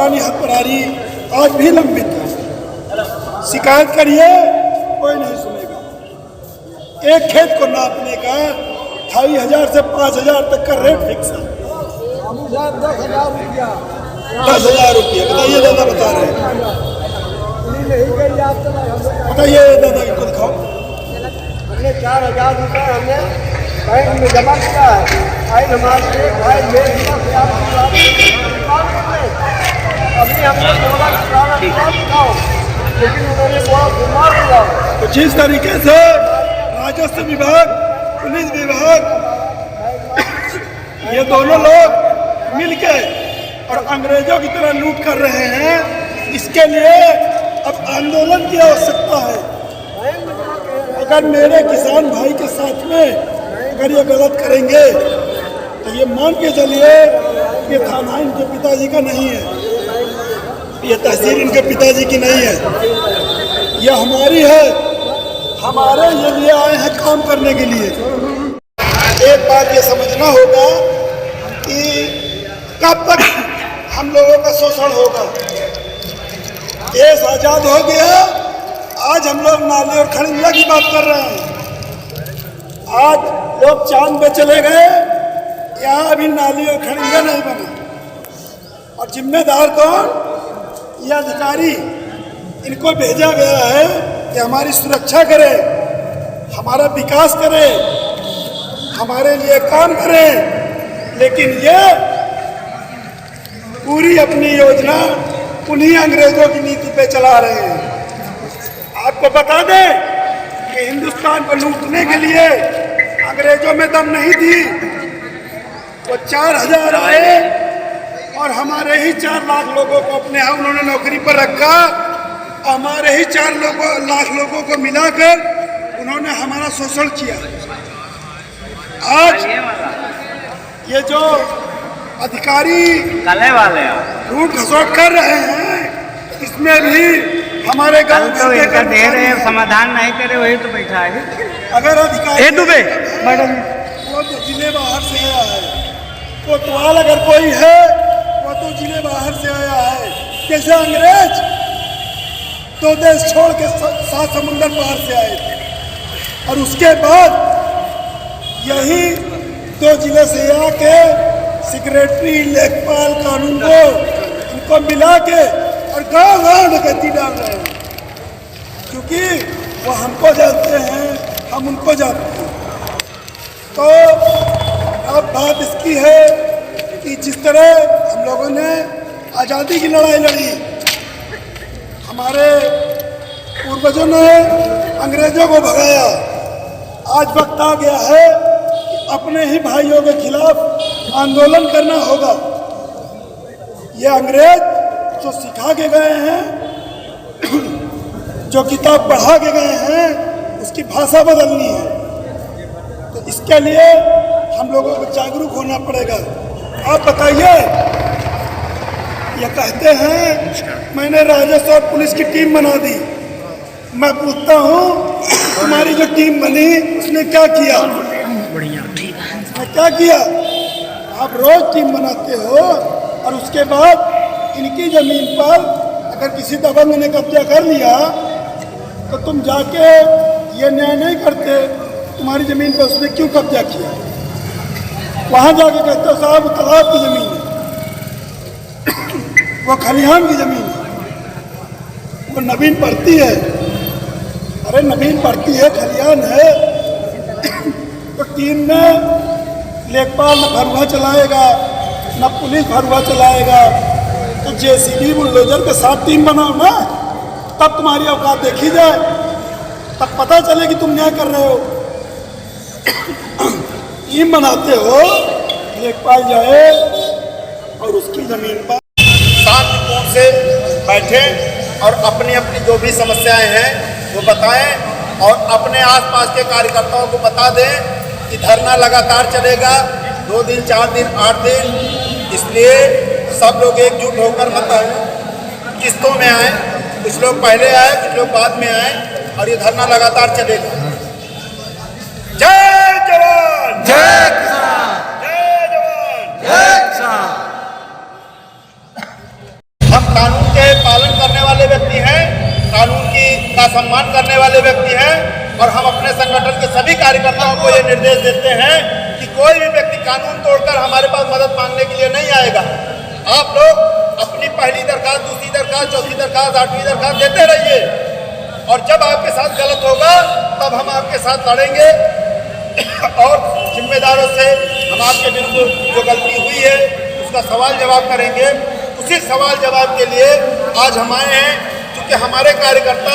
पुरानी हकबरारी आज भी लंबित है। शिकायत करिए, कोई नहीं सुनेगा। एक खेत को नापने का 2500 से 5000 तक का रेट फिक्स है। 10,000 रुपया बताइए, दादा बता रहे हैं। बताइए दादा, इनको दिखाओ। हमने 4000 रुपये हमने बैंक में जमा किया है। भाई हमारे भाई अभी हमने लेकिन उन्होंने मार दिया। तो जिस तरीके से राजस्व विभाग, पुलिस विभाग, ये दोनों लोग मिलके और अंग्रेजों की तरह लूट कर रहे हैं, इसके लिए अब आंदोलन की आवश्यकता है। अगर मेरे किसान भाई के साथ में अगर ये गलत करेंगे तो ये मान के चलिए कि थाना इनके पिताजी का नहीं है, ये तहसील इनके पिताजी की नहीं है, ये हमारी है। हमारे ये लिए आए हैं काम करने के लिए। एक बात ये समझना होगा कि कब तक हम लोगों का शोषण होगा। देश आजाद हो गया, आज हम लोग नाले और खड़ंजा की बात कर रहे हैं। आज लोग चांद पे चले गए, यहाँ अभी नाली और खड़ंजा नहीं बना। और जिम्मेदार कौन? ये अधिकारी, इनको भेजा गया है कि हमारी सुरक्षा करे, हमारा विकास करे, हमारे लिए काम करे, लेकिन ये पूरी अपनी योजना उन्हीं अंग्रेजों की नीति पे चला रहे हैं। आपको बता दें कि हिंदुस्तान को लूटने के लिए अंग्रेजों में दम नहीं थी। वो 4000 आए और हमारे ही 4 लाख लोगों को अपने यहाँ उन्होंने नौकरी पर रखा। हमारे ही 4 लाख लोगों को मिलाकर उन्होंने हमारा शोषण किया। आज ये जो अधिकारी लूट खसोट कर रहे हैं, इसमें भी हमारे गांव तो इनका दे रहे हैं, समाधान नहीं करे, वही तो बैठा है। अगर अधिकारी मैडम वो तो जिले बाहर से आया है, कोतवाल अगर कोई है वो तो जिले बाहर से आया है। जैसे अंग्रेज 2 देश छोड़ के 7 समुंदर पार से आए थे, और उसके बाद यही 2 जिले से आके सेक्रेटरी, लेखपाल, कानून को इनको मिला के और गाँव डकैती डाल रहे हैं। क्योंकि वो हमको जानते हैं, हम उनको जानते हैं। तो अब बात इसकी है कि जिस तरह हम लोगों ने आज़ादी की लड़ाई लड़ी, हमारे पूर्वजों ने अंग्रेजों को भगाया, आज वक्त आ गया है कि अपने ही भाइयों के खिलाफ आंदोलन करना होगा। ये अंग्रेज जो सिखा के गए हैं, जो किताब पढ़ा के गए हैं, उसकी भाषा बदलनी है। तो इसके लिए हम लोगों को जागरूक होना पड़ेगा। आप बताइए, ये कहते हैं मैंने राजस्व और पुलिस की टीम बना दी। मैं पूछता हूँ, तुम्हारी जो टीम बनी उसने क्या किया? क्या किया? आप रोज टीम बनाते हो और उसके बाद इनकी जमीन पर अगर किसी दबंग ने कब्जा कर लिया तो तुम जाके ये न्याय नहीं करते तुम्हारी जमीन पर उसने क्यों कब्जा किया। वहां जाके कहते हो साहब वो तालाब की जमीन है, वो खलिहान की जमीन है, वो नवीन पड़ती है। अरे नवीन पड़ती है, खलिहान है, तो टीम में लेखपाल न भरुआ चलाएगा, न पुलिस भरुआ चलाएगा, तो जेसीबी बुलडोजर के साथ टीम बनाओ ना, तब तुम्हारी औकात देखी जाए, तब पता चले कि तुम न्याय कर रहे हो। टीम बनाते हो, लेखपाल जाए और उसकी जमीन पर शांतिपूर्ण से बैठे और अपनी अपनी जो भी समस्याएं हैं वो बताएं और अपने आसपास के कार्यकर्ताओं को बता दें कि धरना लगातार चलेगा, 2 दिन, 4 दिन, 8 दिन। इसलिए सब लोग एकजुट होकर मतलब किस्तों में आए, कुछ लोग पहले आए, कुछ लोग बाद में आए, और ये धरना लगातार चलेगा। जय जवान, जय किसान, जय जवान, जय किसान। कानून के पालन करने वाले व्यक्ति हैं, कानून का सम्मान करने वाले व्यक्ति हैं और हम अपने संगठन के सभी कार्यकर्ताओं को ये निर्देश देते हैं कि कोई भी व्यक्ति कानून तोड़कर हमारे पास मदद मांगने के लिए नहीं आएगा। आप लोग अपनी पहली दरखास्त, दूसरी दरखास्त, चौथी दरखास्त, 8वीं दरखास्त देते रहिए और जब आपके साथ गलत होगा तब हम आपके साथ लड़ेंगे और जिम्मेदारों से हम आपके विरुद्ध जो गलती हुई है उसका सवाल जवाब करेंगे। उसी सवाल जवाब के लिए आज हम आए हैं, क्योंकि हमारे कार्यकर्ता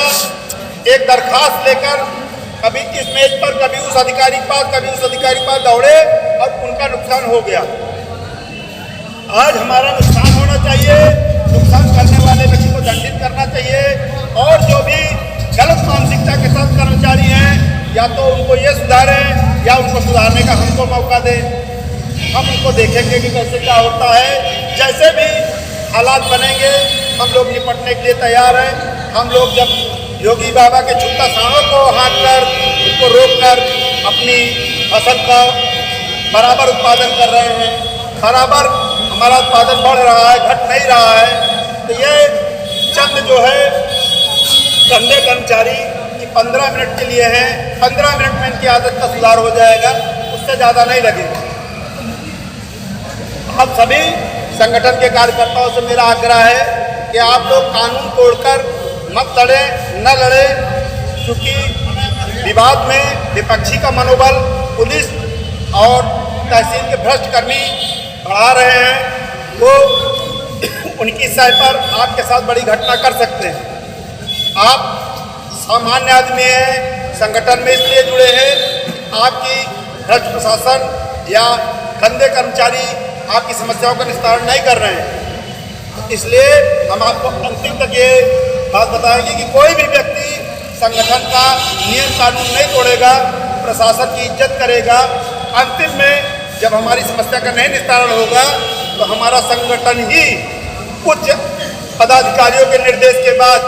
एक दरखास्त लेकर कभी इस मेज पर, कभी उस अधिकारी के पास, कभी उस अधिकारी के पास दौड़े और उनका नुकसान हो गया। आज हमारा नुकसान होना चाहिए, नुकसान करने वाले व्यक्ति को दंडित करना चाहिए और जो भी गलत मानसिकता के साथ कर्मचारी हैं या तो उनको ये सुधारें या उनको सुधारने का हमको मौका दें। हम उनको देखेंगे कि कैसे क्या होता है। जैसे भी हालात बनेंगे हम लोग निपटने के लिए तैयार हैं। हम लोग जब योगी बाबा के छुट्टा सांडों को हाँक कर उनको रोक कर अपनी फसल का बराबर उत्पादन कर रहे हैं, बराबर हमारा उत्पादन बढ़ रहा है, घट नहीं रहा है। तो ये चंद जो है धंधे कर्मचारी की 15 मिनट के लिए है, 15 मिनट में इनकी आदत का सुधार हो जाएगा, उससे ज़्यादा नहीं लगेगा। अब सभी संगठन के कार्यकर्ताओं से मेरा आग्रह है कि आप लोग कानून तोड़कर मत लड़ें, न लड़ें, क्योंकि विवाद में विपक्षी का मनोबल पुलिस और तहसील के भ्रष्ट कर्मी बढ़ा रहे हैं। वो उनकी सह पर आपके साथ बड़ी घटना कर सकते हैं। आप सामान्य आदमी हैं, संगठन में इसलिए जुड़े हैं, आपकी भ्रष्ट प्रशासन या गंदे कर्मचारी आपकी समस्याओं का निस्तारण नहीं कर रहे हैं। इसलिए हम आपको अंतिम तक ये बात बताएंगे कि कोई भी व्यक्ति संगठन का नियम कानून नहीं तोड़ेगा, प्रशासन की इज्जत करेगा। अंतिम में जब हमारी समस्या का नहीं निस्तारण होगा तो हमारा संगठन ही उच्च पदाधिकारियों के निर्देश के बाद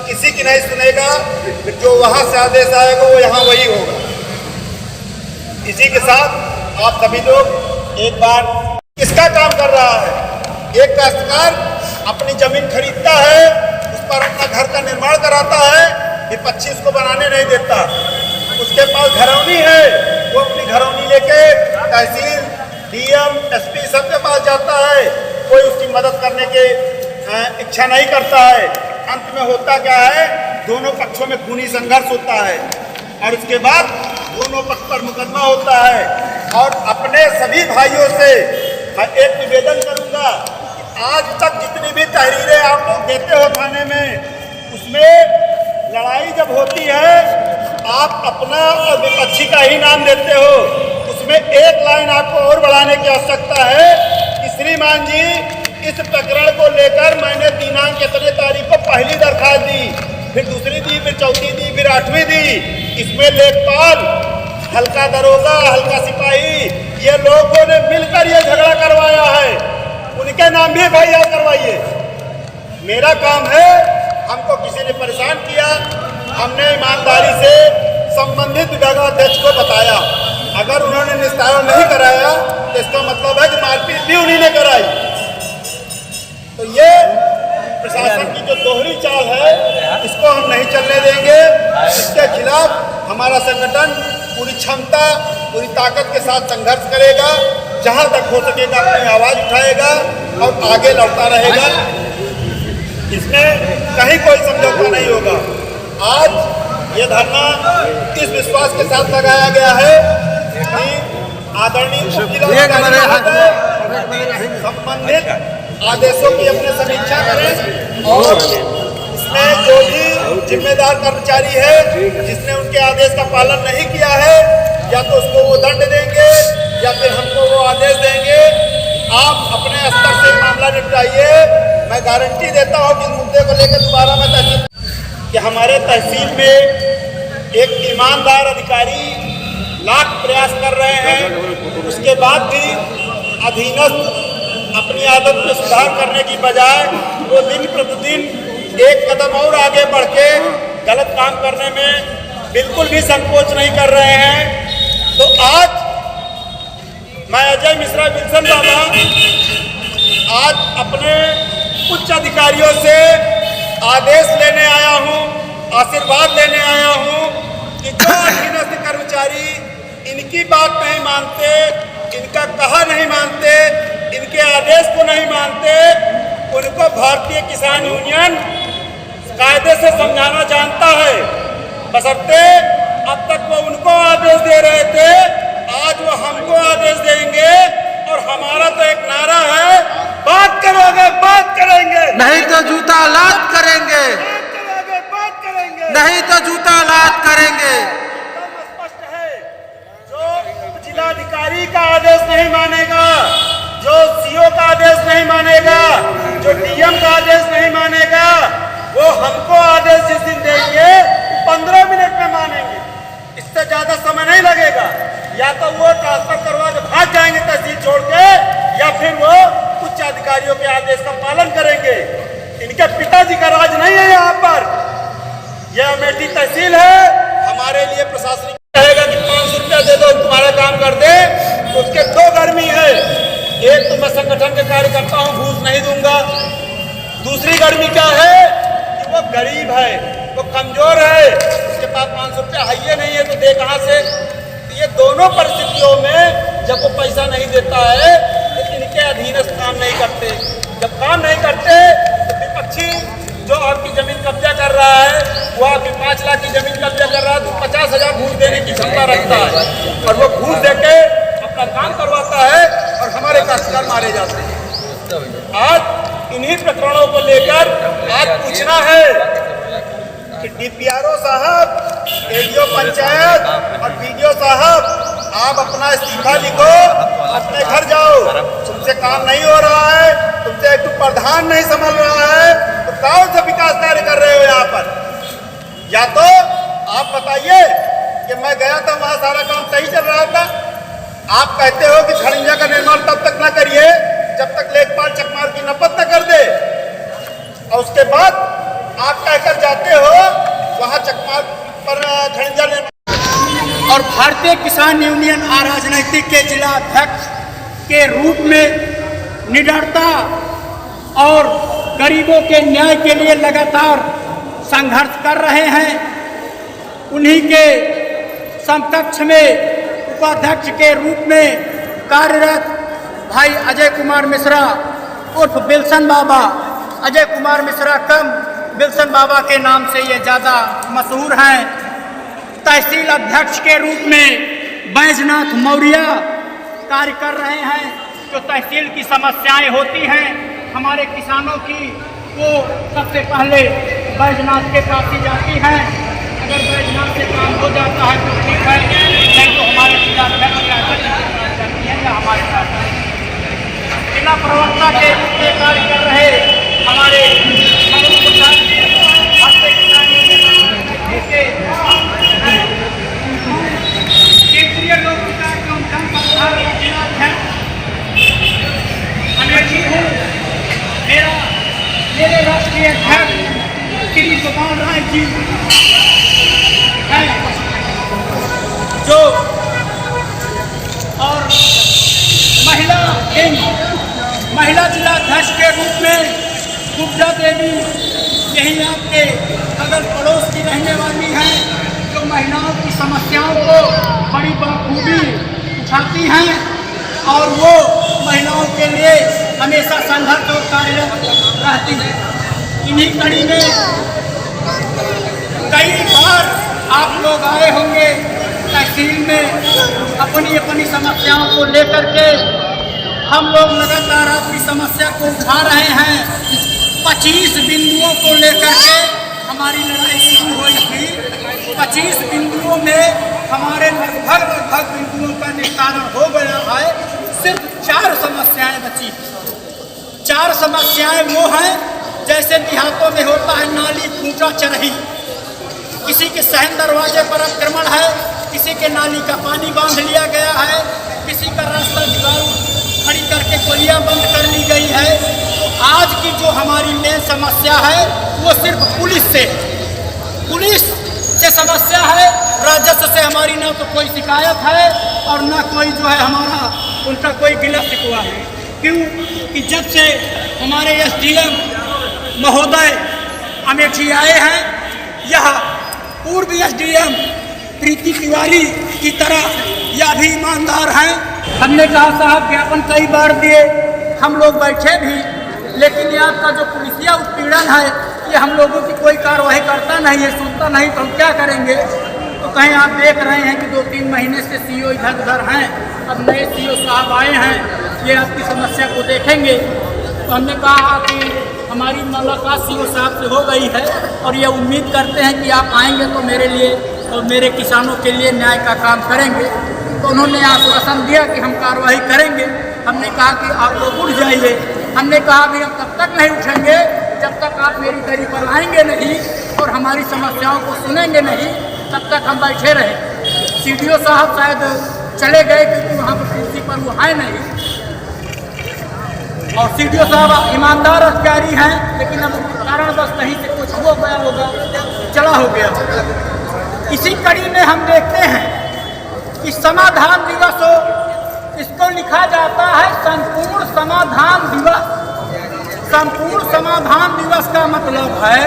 किसी की नहीं सुनेगा, जो वहाँ से आदेश आएगा वो यहाँ वही होगा। इसी के साथ आप सभी लोग एक बार किसका काम कर रहा है? एक काश्तकार अपनी जमीन खरीदता है, उस पर अपना घर का निर्माण कराता है, विपक्षी उसको बनाने नहीं देता। उसके पास घरौनी है, वो अपनी घरौनी लेके तहसील, डीएम, एसपी सबके पास जाता है, कोई उसकी मदद करने की इच्छा नहीं करता है। अंत में होता क्या है? दोनों पक्षों में खूनी संघर्ष होता है और उसके बाद दोनों पक्ष पर मुकदमा होता है। और अपने सभी भाइयों से मैं एक निवेदन करूंगा कि आज तक जितनी भी तहरीरें आप लोग देते हो थाने में, उसमें लड़ाई जब होती है आप अपना और विपक्षी का ही नाम देते हो। उसमें एक लाइन आपको और बढ़ाने की आवश्यकता है कि श्रीमान जी, इस प्रकरण को लेकर मैंने दिनांक कितने तारीख को पहली दरखास्त दी, फिर दूसरी दी, फिर चौथी दी, फिर 8वीं दी। इसमें लेखपाल, हल्का दरोगा, हल्का सिपाही, ये लोगों ने मिलकर ये झगड़ा करवाया है, उनके नाम भी एफआईआर करवाइए। मेरा काम है, हमको किसी ने परेशान किया, हमने ईमानदारी से संबंधित विभागाध्यक्ष को बताया। अगर उन्होंने निस्तारण नहीं कराया तो इसका मतलब है कि मारपीट भी उन्हीं ने कराई। तो ये प्रशासन की जो दोहरी चाल है, इसको हम नहीं चलने देंगे। इसके खिलाफ हमारा संगठन पूरी क्षमता, पूरी ताकत के साथ संघर्ष करेगा, जहां तक हो सकेगा अपनी आवाज उठाएगा और आगे लड़ता रहेगा। इसमें कहीं कोई समझौता नहीं होगा। आज ये धरना इस विश्वास के साथ लगाया गया है कि आदरणीय संबंधित आदेशों की अपने समीक्षा करें और इसमें जो भी जिम्मेदार कर्मचारी है जिसने उनके आदेश का पालन नहीं किया है, या तो उसको वो दंड देंगे या फिर हमको वो आदेश देंगे। आप अपने स्तर से मामला निपटाइए। मैं गारंटी देता हूँ कि इस मुद्दे को लेकर दोबारा मैं तहसील कि हमारे तहसील में एक ईमानदार अधिकारी लाख प्रयास कर रहे हैं, उसके बाद भी अधीनस्थ अपनी आदत में सुधार करने की बजाय वो दिन प्रतिदिन एक कदम और आगे बढ़ के गलत काम करने में बिल्कुल भी संकोच नहीं कर रहे हैं। तो आज मैं अजय मिश्रा विल्सन बाबा आज अपने उच्च अधिकारियों से आदेश लेने आया हूं, आशीर्वाद लेने आया हूं कि जो अधीनस्थ कर्मचारी इनकी बात नहीं मानते, इनका कहा नहीं मानते, इनके आदेश को नहीं मानते, उनको भारतीय किसान यूनियन कायदे से समझाना जानता है। बशर्ते अब तक वो उनको आदेश दे रहे थे, आज वो हमको आदेश देंगे। और हमारा तो एक नारा है, बात करोगे बात करेंगे, नहीं तो जूता लात करेंगे, बात करेंगे, नहीं तो जूता लात करेंगे। एकदम स्पष्ट है। जो जिलाधिकारी का आदेश नहीं मानेगा, जो सीओ का आदेश नहीं मानेगा, जो डीएम का आदेश नहीं मानेगा, वो हमको आदेश जिस दिन देंगे 15 मिनट में मानेंगे। इससे ज्यादा समय नहीं लगेगा। या तो वो ट्रांसफर करवा के भाग जाएंगे तहसील छोड़ के, या फिर वो उच्च अधिकारियों के आदेश का पालन करेंगे। इनके पिताजी का राज नहीं है यहाँ पर, यह अमेठी तहसील है। हमारे लिए प्रशासनिक कहेगा कि 500 रुपया दे दो, तुम्हारा काम कर दे, तो उसके दो गर्मी है। एक तो मैं संगठन के कार्यकर्ता हूँ, घूस नहीं दूंगा। दूसरी गर्मी क्या है कि वो गरीब है, वो कमजोर है, उसके पास 500 रुपया है ही नहीं है, तो दे कहाँ से। ये दोनों परिस्थितियों में जब वो पैसा नहीं देता है तो इनके अधीनस्थ काम नहीं करते। जब काम नहीं करते तो विपक्षी जो आपकी जमीन कब्जा कर रहा है, वो आपकी 5 लाख की जमीन कब्जा कर रहा है, तो 50,000 घूस देने की क्षमता रखता है, और वो घूस देके अपना काम करवाता है और हमारे काश्तकार मारे जाते हैं। आज इन्हीं प्रकरणों को लेकर आज पूछना है कि डीपीआरओ साहब, एडीओ पंचायत और बीडीओ साहब, आप अपना इस्तीफा लिखो, अपने घर जाओ। तुमसे काम नहीं हो रहा है, तुमसे एक प्रधान नहीं संभल रहा है, तो कौन सा विकास कार्य कर रहे हो यहाँ पर। या तो आप बताइए कि मैं गया था वहाँ सारा काम सही चल रहा था। आप कहते हो कि खड़ंजा का निर्माण तब तक ना करिए जब तक लेखपाल चकमार की नपत न कर दे, और उसके बाद आप कहकर जाते हो वहाँ चकमार पर खड़ंजा निर्माण। और भारतीय किसान यूनियन अराजनैतिक के जिला अध्यक्ष के रूप में निडरता और गरीबों के न्याय के लिए लगातार संघर्ष कर रहे हैं। उन्हीं के समकक्ष में उपाध्यक्ष के रूप में कार्यरत भाई अजय कुमार मिश्रा उर्फ बिल्सन बाबा, अजय कुमार मिश्रा कम बिल्सन बाबा के नाम से ये ज़्यादा मशहूर हैं। तहसील अध्यक्ष के रूप में बैजनाथ मौर्य कार्य कर रहे हैं। जो तहसील की समस्याएं होती हैं हमारे किसानों की, वो सबसे पहले बैजनाथ के पास ही जाती हैं। अगर बैजनाथ से काम हो जाता है तो ठीक है, नहीं तो हमारे जिला जाती है या हमारे साथ जिला प्रवक्ता के रूप में कार्य कर रहे हमारे केंद्रीय लोक विकास एवं जनसंपर्क जिलाध्यक्ष अमेठी हूँ। मेरे राष्ट्रीय अध्यक्ष श्री गोपाल राय जी हैं, जो और महिला जिलाध्यक्ष के रूप में गुप्ता देवी, यही आपके अगल पड़ोस की रहने वाली हैं, जो महिलाओं की समस्याओं को बड़ी बखूबी उठाती हैं और वो महिलाओं के लिए हमेशा संघर्ष और कार्यरत रहती हैं। इन्हीं कड़ी में कई बार आप लोग आए होंगे तहसील में अपनी अपनी समस्याओं को लेकर के। हम लोग लगातार आपकी समस्या को उठा रहे हैं। 25 बिंदुओं को लेकर के हमारी लड़ाई शुरू हुई थी। 25 बिंदुओं में हमारे लगभग बिंदुओं का निस्तारण हो गया है। सिर्फ 4 समस्याएं बची। 4 समस्याएं वो हैं जैसे देहातों में होता है नाली खूंटा चरही, किसी के सहन दरवाजे पर आक्रमण है, किसी के नाली का पानी बांध लिया गया है, किसी का रास्ता दीवार खड़ी करके कोलियां बंद कर ली गई है। तो आज की जो हमारी मेन समस्या है वो सिर्फ पुलिस से समस्या है। राजस्व से हमारी ना तो कोई शिकायत है और ना कोई जो है हमारा उनका कोई गिला शिकवा है। क्यों कि जब से हमारे SDM महोदय अमेठी आए हैं, यह पूर्व एसडीएम प्रीति तिवारी की तरह यह भी ईमानदार हैं। हमने कहा साहब ज्ञापन कई बार दिए, हम लोग बैठे भी, लेकिन ये आपका जो पुलिसिया उत्पीड़न है ये हम लोगों की कोई कार्रवाई करता नहीं है, सुनता नहीं, तो हम क्या करेंगे। तो कहीं आप देख रहे हैं कि 2-3 महीने से सीओ इधर उधर हैं, अब नए सीओ साहब आए हैं, ये आपकी समस्या को देखेंगे। तो हमने कहा कि हमारी मुलाकात सीओ साहब से हो गई है और ये उम्मीद करते हैं कि आप आएंगे तो मेरे लिए और मेरे किसानों के लिए न्याय का काम करेंगे। तो उन्होंने आश्वासन दिया कि हम कार्रवाई करेंगे। हमने कहा कि आप लोग उठ जाइए। हमने कहा भी हम तब तक नहीं उठेंगे जब तक आप मेरी गली पर आएंगे नहीं और हमारी समस्याओं को सुनेंगे नहीं, तब तक हम बैठे रहे। सीडीओ साहब शायद चले गए क्योंकि वहाँ पर प्रिंसिपल वो है नहीं, और सीडीओ साहब ईमानदार अधिकारी हैं, लेकिन अब कारणवश कहीं से कुछ हो गया होगा, चला हो गया। इसी कड़ी में हम देखते हैं कि समाधान दिवस हो, इसको लिखा जाता है संपूर्ण समाधान दिवस। संपूर्ण समाधान दिवस का मतलब है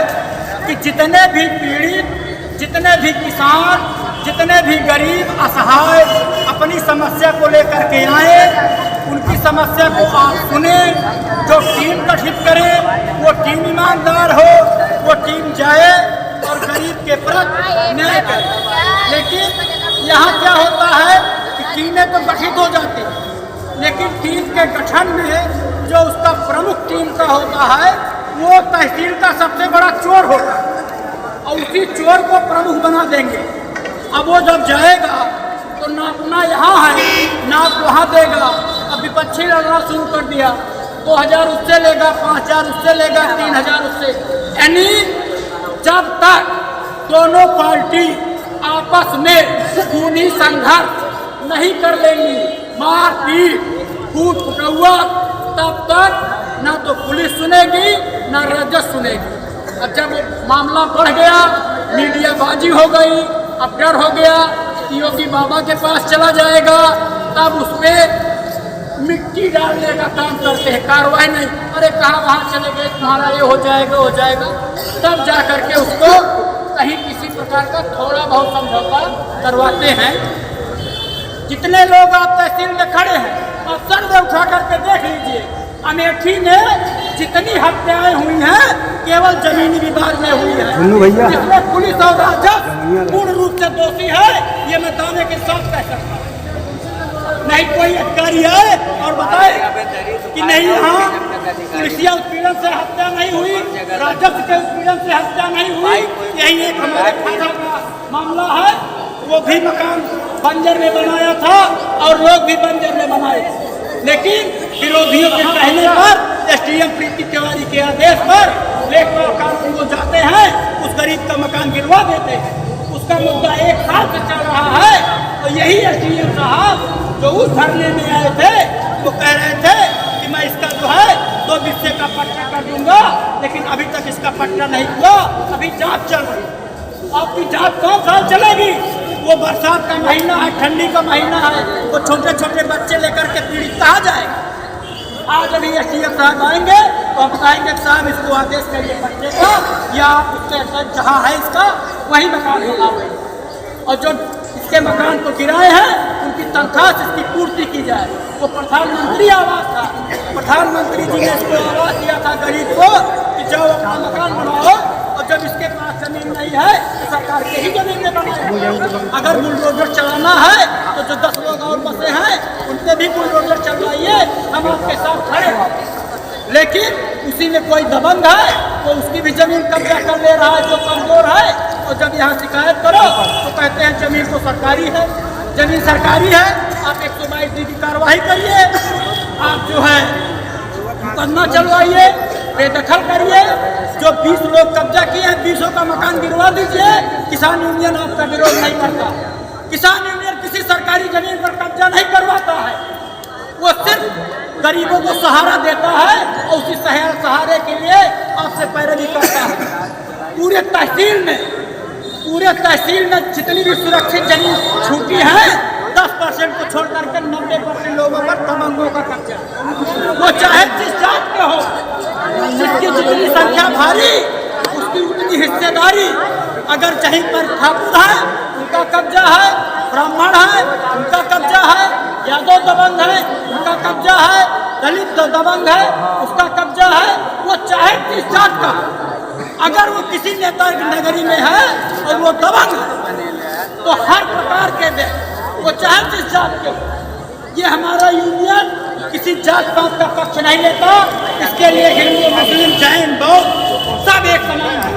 कि जितने भी पीड़ित, जितने भी किसान, जितने भी गरीब असहाय अपनी समस्या को लेकर के आए, उनकी समस्या को आप सुने, जो टीम गठित करे वो टीम ईमानदार हो, वो टीम जाए और गरीब के प्रति न्याय करे। लेकिन यहाँ क्या होता है कि टीमें तो गठित हो जाती हैं, लेकिन टीम के गठन में जो उसका प्रमुख टीम का होता है वो तहसील का सबसे बड़ा चोर होता है और उसी चोर को प्रमुख बना देंगे। अब वो जब जाएगा तो नापना यहाँ है, नाप वहाँ देगा। अब विपक्षी लड़ना शुरू कर दिया, 2000 उससे लेगा, 5000 उससे लेगा, 3000 उससे, यानी जब तक दोनों पार्टी आपस में खूनी संघर्ष नहीं कर लेंगी, मारपीट कूट फुटौआ, तब तक ना तो पुलिस सुनेगी ना राजस्व सुनेगी। अब जब मामला बढ़ गया, मीडियाबाजी हो गई, अब डर हो गया, योगी बाबा के पास चला जाएगा, तब उस पर मिट्टी डालने का काम करते हैं, कार्रवाई नहीं। अरे कहाँ वहाँ चले गए, तुम्हारा ये हो जाएगा हो जाएगा, तब जा करके उसको कहीं किसी प्रकार का थोड़ा बहुत समझौता करवाते हैं। जितने लोग आप तहसील में खड़े हैं, आप सर में उठा करके देख लीजिए, अमेठी में जितनी हत्याएं हुई हैं केवल जमीनी विवाद में हुई है, जिसमें पुलिस और राजस्व पूर्ण रूप से दोषी है, ये मैं दावे के साथ कह सकता हूँ। नहीं कोई अधिकारी आए और बताए कि नहीं यहाँ पुलिसिया उत्पीड़न से हत्या नहीं हुई, राजस्व के उत्पीड़न से हत्या नहीं हुई, यही एक हमारे थाना का मामला है। वो भी मकान बंजर में बनाया था और लोग भी बंजर में बनाए, लेकिन विरोधियों के कहने पर एसडीएम प्रीति तिवारी के आदेश पर लेखपाल कानून को जाते हैं, उस गरीब का मकान गिरवा देते हैं। उसका मुद्दा 1 साल से चल रहा है और यही एसडीएम साहब जो उस धरने में आए थे वो कह रहे थे कि मैं इसका जो है 2 हिस्से का पट्टा कर दूंगा, लेकिन अभी तक इसका पट्टा नहीं हुआ, अभी जांच चल रही। आपकी जांच कौन साल चलेगी? वो बरसात का महीना है, ठंडी का महीना है, वो छोटे छोटे बच्चे लेकर के पीड़ित कहाँ जाएगा। आज अभी एसडीएम साहब आएंगे तो हम बताएंगे साहब इसको आदेश करिए बच्चे का, या आप उसके जहाँ है इसका वही मकान बनाओ, और जो इसके मकान को गिराए हैं उनकी तनख्वाह से इसकी पूर्ति की जाए। वो प्रधानमंत्री आवास था, प्रधानमंत्री जी ने इसको आवास दिया था गरीब को कि जाओ अपना मकान बनाओ, और जब इसके पास जमीन नहीं है तो सरकार के ही जमीन में बनाए। अगर बुलडोजर चलाना है तो जो 10 लोग और बसे हैं उनसे भी बुलडोजर चलवाइए, हम आपके साथ खड़े हैं। लेकिन उसी में कोई दबंग है तो उसकी भी जमीन कब्जा कर ले रहा है जो कमजोर है, और जब यहाँ शिकायत करो तो कहते हैं जमीन तो सरकारी है। जमीन सरकारी है, आप 122 की कार्रवाई करिए, आप जो है मुकदमा चलवाइए, बेदखल करिए। जो 20 लोग कब्जा किए हैं 20 का मकान गिरवा दीजिए। किसान यूनियन आपका विरोध नहीं करता, किसान यूनियन किसी सरकारी जमीन पर कब्जा नहीं करवाता है, वो सिर्फ गरीबों को सहारा देता है और उसी सहारे के लिए आपसे पैरवी करता है। पूरे तहसील में जितनी भी सुरक्षित जमीन छूटी है 10% को छोड़ करके 90% लोगों पर दबंगों का कब्जा। वो चाहे जिस जात के हो, जिसकी जितनी संख्या भारी उसकी उतनी हिस्सेदारी। अगर कहीं पर ठाकुर है उनका कब्जा है, ब्राह्मण है उनका कब्जा है, यादव दबंग है उनका कब्जा है, दलित दबंग है उसका कब्जा है। वो चाहे किस जात का, अगर वो किसी नेता नगरी में है और वो दबंग है तो हर प्रकार के दे, वो चाहे जिस जात के। ये हमारा यूनियन किसी जात पात का पक्ष नहीं लेता। इसके लिए हिंदू, मुस्लिम, जैन, बौद्ध सब एक समान है।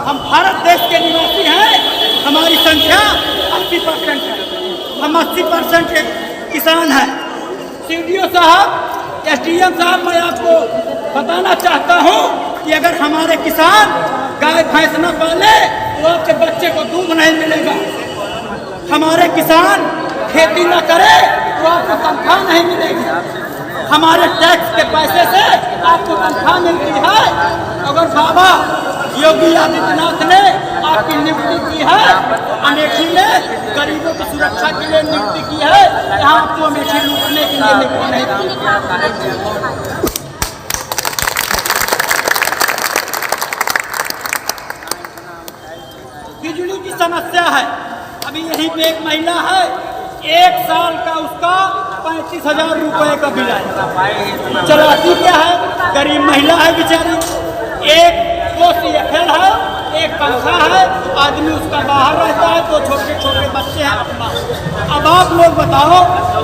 हम भारत देश के निवासी हैं, हमारी संख्या 80% है, हम 80% किसान हैं। सीडीओ साहब, एसडीएम साहब, मैं आपको बताना चाहता हूं कि अगर हमारे किसान गाय भैंस न पाले तो आपके बच्चे को दूध नहीं मिलेगा। हमारे किसान खेती न करे तो आपको तनख्वाह नहीं मिलेगी। हमारे टैक्स के पैसे से आपको तनख्वाह मिलती है। अगर बाबा योगी आदित्यनाथ ने आपकी नियुक्ति की है, अमेठी में गरीबों की सुरक्षा के लिए नियुक्ति की है, यहाँ आपको अमेठी लूटने के लिए नियुक्ति नहीं की। बिजली की समस्या है। अभी यहीं पे एक महिला है, 1 साल का उसका 35,000 रुपए का बिल है। चलाती क्या है? गरीब महिला है बेचारी। एक CFL है, एक पंखा है, आदमी उसका बाहर रहता है, तो छोटे छोटे बच्चे हैं अपना। अब आप लोग बताओ,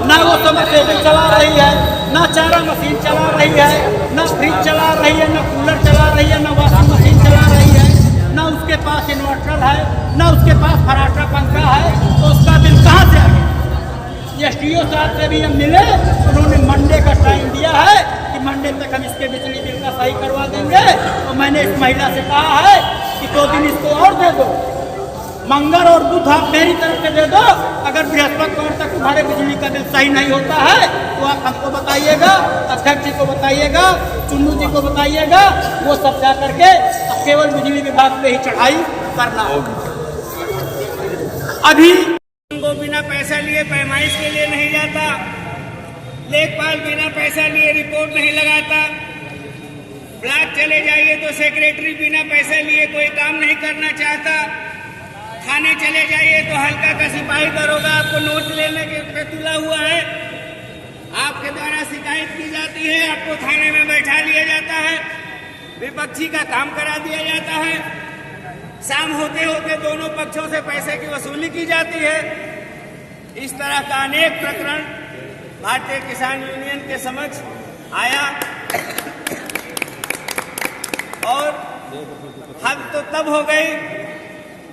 ना वो समरसेबल चला रही है, ना चारा मशीन चला रही है, ना फ्रिज चला रही है, ना कूलर चला रही है, ना वॉशिंग मशीन चला रही है, ना उसके पास इन्वर्टर है, ना उसके पास फराटा पंखा है, तो उसका बिल कहाँ से आ गया? एसडीओ साहब से भी हम मिले, उन्होंने मंडे का टाइम दिया है कि मंडे तक हम इसके बिजली बिल का सही करवा देंगे। तो मैंने इस महिला से कहा है कि 2 दिन इसको और दे दो, मंगल और बुध आप मेरी तरफ से दे दो। अगर बृहस्पतिवार तक तुम्हारे बिजली का बिल सही नहीं होता है तो आप हमको बताइएगा, अध्यक्ष जी को बताइएगा, चुन्नू जी को बताइएगा, वो सब जा करके केवल बिजली विभाग पे ही चढ़ाई करना होगा। अभी वो बिना पैसा लिए पैमाइश के लिए नहीं जाता, लेखपाल बिना पैसा लिए रिपोर्ट नहीं लगाता, ब्लॉक चले जाइए तो सेक्रेटरी बिना पैसे लिए कोई काम नहीं करना चाहता, थाने चले जाइए तो हल्का का सिपाही दरोगा आपको नोट लेने के पे तुला हुआ है, आपके द्वारा शिकायत की जाती है, आपको थाने में बैठा लिया जाता है, विपक्षी का काम करा दिया जाता है, शाम होते होते दोनों पक्षों से पैसे की वसूली की जाती है। इस तरह का अनेक प्रकरण भारतीय किसान यूनियन के समक्ष आया और हद तो तब हो गई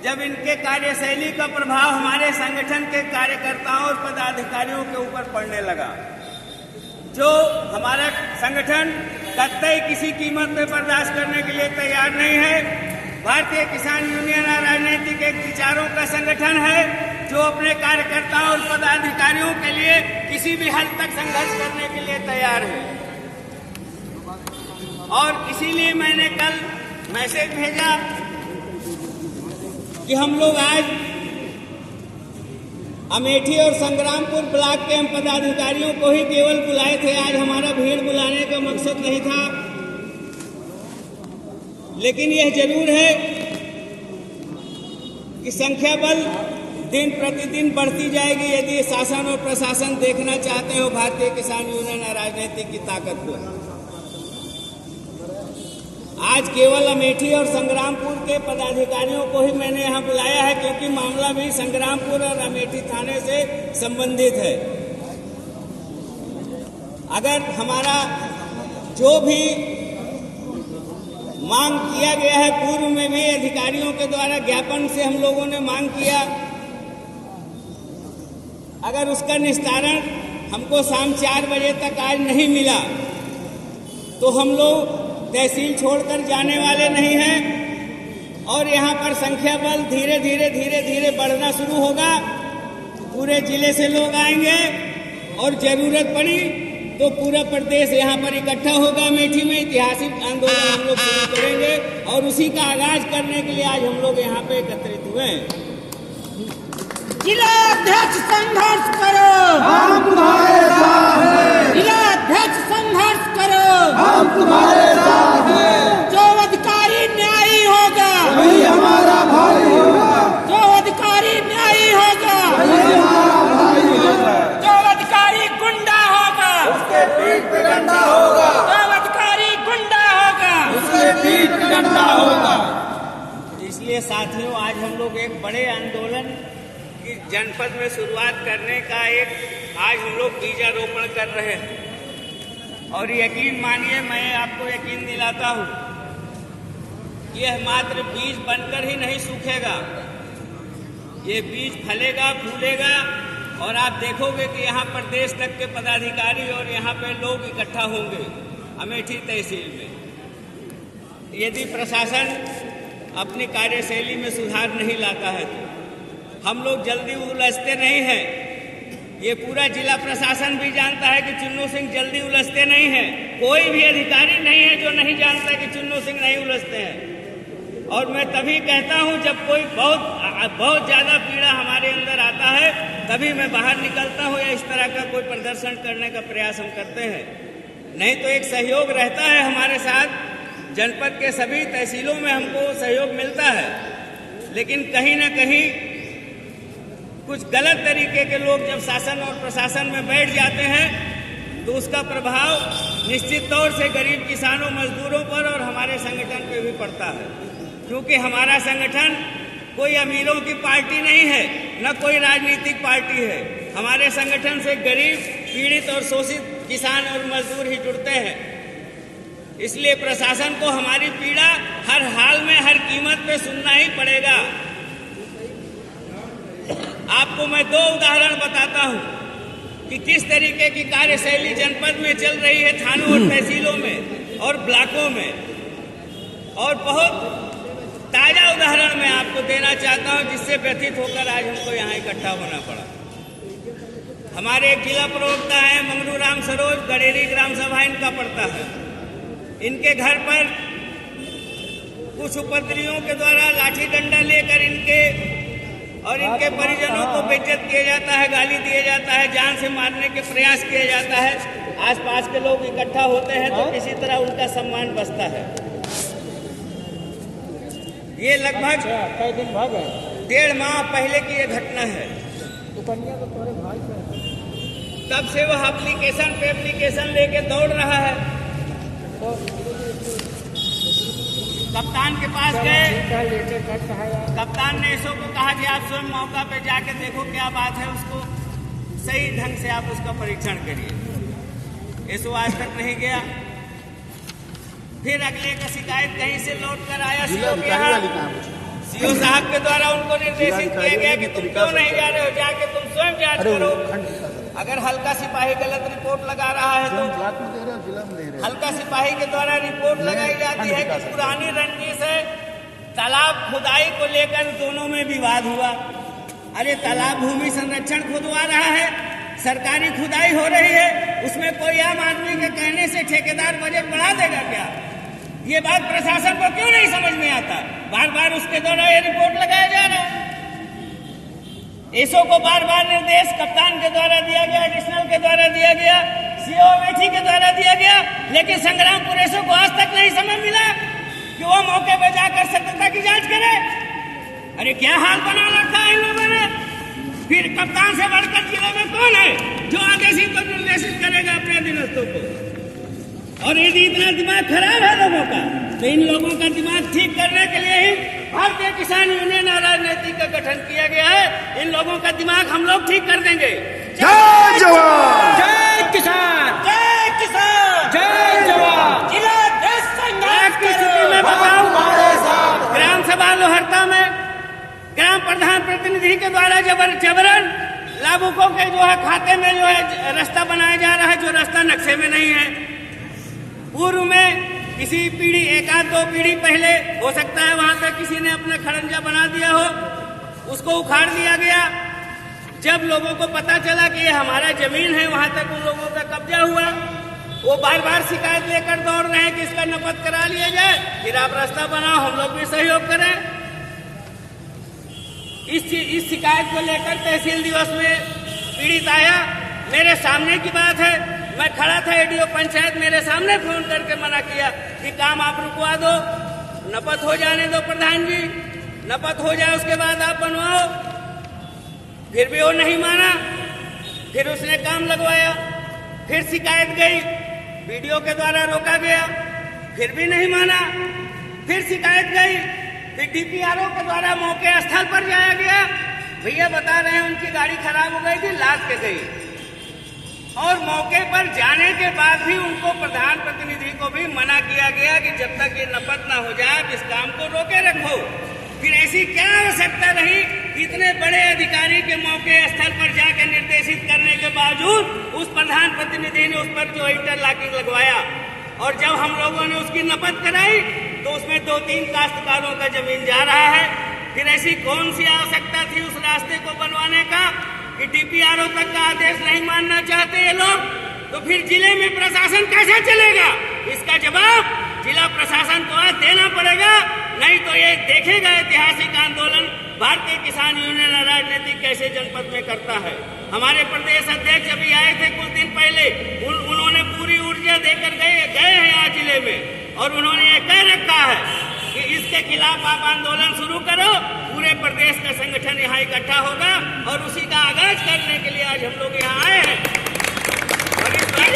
जब इनके कार्यशैली का प्रभाव हमारे संगठन के कार्यकर्ताओं और पदाधिकारियों के ऊपर पड़ने लगा, जो हमारा संगठन कतई किसी कीमत में बर्दाश्त करने के लिए तैयार नहीं है। भारतीय किसान यूनियन राजनीतिक एक विचारों का संगठन है जो अपने कार्यकर्ताओं और पदाधिकारियों के लिए किसी भी हद तक संघर्ष करने के लिए तैयार है। और इसीलिए मैंने कल मैसेज भेजा कि हम लोग आज अमेठी और संग्रामपुर ब्लॉक के हम पदाधिकारियों को ही केवल बुलाए थे। आज हमारा भीड़ बुलाने का मकसद नहीं था, लेकिन यह जरूर है कि संख्या बल दिन प्रतिदिन बढ़ती जाएगी यदि शासन और प्रशासन देखना चाहते हो भारतीय किसान यूनियन राजनीतिक की ताकत को। आज केवल अमेठी और संग्रामपुर के पदाधिकारियों को ही मैंने यहाँ बुलाया है क्योंकि मामला भी संग्रामपुर और अमेठी थाने से संबंधित है। अगर हमारा जो भी मांग किया गया है, पूर्व में भी अधिकारियों के द्वारा ज्ञापन से हम लोगों ने मांग किया, अगर उसका निस्तारण हमको शाम 4 बजे तक आज नहीं मिला तो हम लोग तहसील छोड़कर जाने वाले नहीं हैं और यहाँ पर संख्या बल धीरे धीरे बढ़ना शुरू होगा। पूरे जिले से लोग आएंगे और जरूरत पड़ी तो पूरा प्रदेश यहाँ पर इकट्ठा होगा। अमेठी में ऐतिहासिक आंदोलन हम लोग शुरू करेंगे और उसी का आगाज करने के लिए आज हम लोग यहाँ पे एकत्रित हुए हैं। जिलाध्यक्ष संघर्ष करो, हम तुम्हारे साथ हैं, जिलाध्यक्ष संघर्ष करो, हम तुम्हारे साथ हैं, जो अधिकारी न्यायी होगा, वही हमारा भाई होगा, जो अधिकारी न्यायी होगा, वही हमारा भाई होगा, जो अधिकारी गुंडा होगा, उसके पीठ पे डंडा होगा, जो अधिकारी गुंडा होगा, उसके पीठ पे डंडा होगा। इसलिए साथियों, आज हम लोग एक बड़े आंदोलन की जनपद में शुरुआत करने का आज हम लोग बीजारोपण कर रहे हैं। और यकीन मानिए, मैं आपको यकीन दिलाता हूँ, यह मात्र बीज बनकर ही नहीं सूखेगा, ये बीज फलेगा, फूलेगा और आप देखोगे कि यहाँ प्रदेश तक के पदाधिकारी और यहाँ पे लोग इकट्ठा होंगे अमेठी तहसील में। यदि प्रशासन अपनी कार्यशैली में सुधार नहीं लाता है तो हम लोग जल्दी उलझते नहीं हैं। ये पूरा जिला प्रशासन भी जानता है कि चुन्नू सिंह जल्दी उलझते नहीं हैं। कोई भी अधिकारी नहीं है जो नहीं जानता कि चुन्नू सिंह नहीं उलझते हैं। और मैं तभी कहता हूं जब कोई बहुत ज्यादा पीड़ा हमारे अंदर आता है, तभी मैं बाहर निकलता हूं या इस तरह का कोई प्रदर्शन करने का प्रयास हम करते हैं। नहीं तो एक सहयोग रहता है हमारे साथ, जनपद के सभी तहसीलों में हमको सहयोग मिलता है, लेकिन कहीं ना कहीं कुछ गलत तरीके के लोग जब शासन और प्रशासन में बैठ जाते हैं तो उसका प्रभाव निश्चित तौर से गरीब किसानों, मजदूरों पर और हमारे संगठन पे भी पड़ता है। क्योंकि हमारा संगठन कोई अमीरों की पार्टी नहीं है, न कोई राजनीतिक पार्टी है। हमारे संगठन से गरीब, पीड़ित और शोषित किसान और मजदूर ही जुड़ते हैं। इसलिए प्रशासन को हमारी पीड़ा हर हाल में, हर कीमत पे सुनना ही पड़ेगा। आपको मैं दो उदाहरण बताता हूं कि किस तरीके की कार्यशैली जनपद में चल रही है, थानों और तहसीलों में और ब्लॉकों में। और बहुत ताजा उदाहरण मैं आपको देना चाहता हूं जिससे व्यथित होकर आज हमको यहाँ इकट्ठा होना पड़ा। हमारे एक जिला प्रवक्ता है मंगरू राम सरोज, गडेरी ग्राम सभा इनका पड़ता है। इनके घर पर कुछ उपद्रवियों के द्वारा लाठी डंडा लेकर इनके और इनके परिजनों को बेइज्जत किया जाता है, गाली दिया जाता है, जान से मारने के प्रयास किया जाता है। आसपास के लोग इकट्ठा होते हैं तो किसी तरह उनका सम्मान बचता है। ये लगभग 1.5 माह पहले की ये घटना है। तब से वह एप्लीकेशन पे एप्लीकेशन लेके दौड़ रहा है। कप्तान के पास गए, कप्तान ने इसो को कहा कि आप स्वयं मौका पे जाके देखो क्या बात है, उसको सही ढंग से आप उसका परीक्षण करिए। इसो आज तक नहीं गया। फिर अगले का शिकायत कहीं से लौट कर आया सीओ के यहाँ। सीओ साहब के द्वारा उनको निर्देशित किया गया कि तुम क्यों नहीं जा रहे हो, जाके तुम स्वयं जांच करो। अगर हल्का सिपाही गलत रिपोर्ट लगा रहा है तो हल्का सिपाही के द्वारा रिपोर्ट लगाई जाती है कि पुरानी रंजिश है, तालाब खुदाई को लेकर दोनों में विवाद हुआ। अरे तालाब भूमि संरक्षण खुदवा रहा है, सरकारी खुदाई हो रही है, उसमें कोई आम आदमी के कहने से ठेकेदार बजट बढ़ा देगा क्या? ये बात प्रशासन को क्यों नहीं समझ में आता? बार बार उसके द्वारा ये रिपोर्ट लगाया जा रहा है। एसओ को बार बार निर्देश कप्तान के द्वारा दिया गया, एडिशनल के द्वारा दिया गया, सीओ अमेठी के द्वारा दिया गया, लेकिन संग्रामपुर एसओ को आज तक नहीं समय मिला कि वो मौके पर जाकर सत्यता की जांच करे। अरे क्या हाल बना रखा है इन लोगों ने। फिर कप्तान से बढ़कर जिले में कौन है जो आदेशी को निर्देशित करेगा अपने अधीनस्थों को? और यदि इतना दिमाग खराब है लोगों का, तो इन लोगों का दिमाग ठीक करने के लिए ही भारतीय किसान यूनियन और राजनीति का गठन किया गया है। इन लोगों का दिमाग हम लोग ठीक कर देंगे। जय जवान, जय किसान, जय किसान, जय जवान। जिला देश संघर्ष की स्थिति में बताऊं, ग्राम सभा लोहरता में ग्राम प्रधान प्रतिनिधि के द्वारा जबरन लाभुकों के जो है खाते में जो है रास्ता बनाया जा रहा है, जो रास्ता नक्शे में नहीं है। पूर्व में किसी पीढ़ी, 1-2 पीढ़ी पहले हो सकता है वहां पर किसी ने अपना खड़ंजा बना दिया हो, उसको उखाड़ दिया गया। जब लोगों को पता चला कि ये हमारा जमीन है, वहां तक उन लोगों का कब्जा हुआ। वो बार बार शिकायत लेकर दौड़ रहे हैं कि इसका नपत करा लिया जाए, फिर आप रास्ता बनाओ, हम लोग भी सहयोग करें। इस शिकायत को लेकर तहसील दिवस में पीड़ित आया, मेरे सामने की बात है, मैं खड़ा था, एडीओ पंचायत मेरे सामने फोन करके मना किया कि काम आप रुकवा दो, नपत हो जाने दो प्रधान जी, नपत हो जाए उसके बाद आप बनवाओ। फिर भी वो नहीं माना, फिर उसने काम लगवाया, फिर शिकायत गई, वीडियो के द्वारा रोका गया, फिर भी नहीं माना, फिर शिकायत गई, फिर डीपीआरओ के द्वारा मौके स्थल पर जाया गया, भैया बता रहे हैं उनकी गाड़ी खराब हो गई थी, लाद के गई, और मौके पर जाने के बाद भी उनको प्रधान प्रतिनिधि को भी मना किया गया कि जब तक ये नपत ना हो जाए इस काम को रोके रखो। फिर ऐसी क्या आवश्यकता रही, इतने बड़े अधिकारी के मौके स्थल पर जाकर निर्देशित करने के बावजूद उस प्रधान प्रतिनिधि ने उस पर जो इंटरलॉकिंग लगवाया, और जब हम लोगों ने उसकी नपत कराई तो उसमें 2-3 काश्तकारों का जमीन जा रहा है। फिर ऐसी कौन सी आवश्यकता थी उस रास्ते को बनवाने का कि डीपीआरओ तक का आदेश नहीं मानना चाहते ये लोग, तो फिर जिले में प्रशासन कैसे चलेगा? इसका जवाब जिला प्रशासन को आज देना पड़ेगा, नहीं तो ये देखेगा ऐतिहासिक आंदोलन भारतीय किसान यूनियन राजनीति कैसे जनपद में करता है। हमारे प्रदेश अध्यक्ष अभी आए थे कुछ दिन पहले, उन्होंने पूरी ऊर्जा देकर गए हैं आज जिले में, और उन्होंने ये कह रखा है कि इसके खिलाफ आप आंदोलन शुरू करो, पूरे प्रदेश का संगठन यहाँ इकट्ठा होगा, और उसी का आगाज करने के लिए आज हम लोग यहाँ आए हैं। और इस बात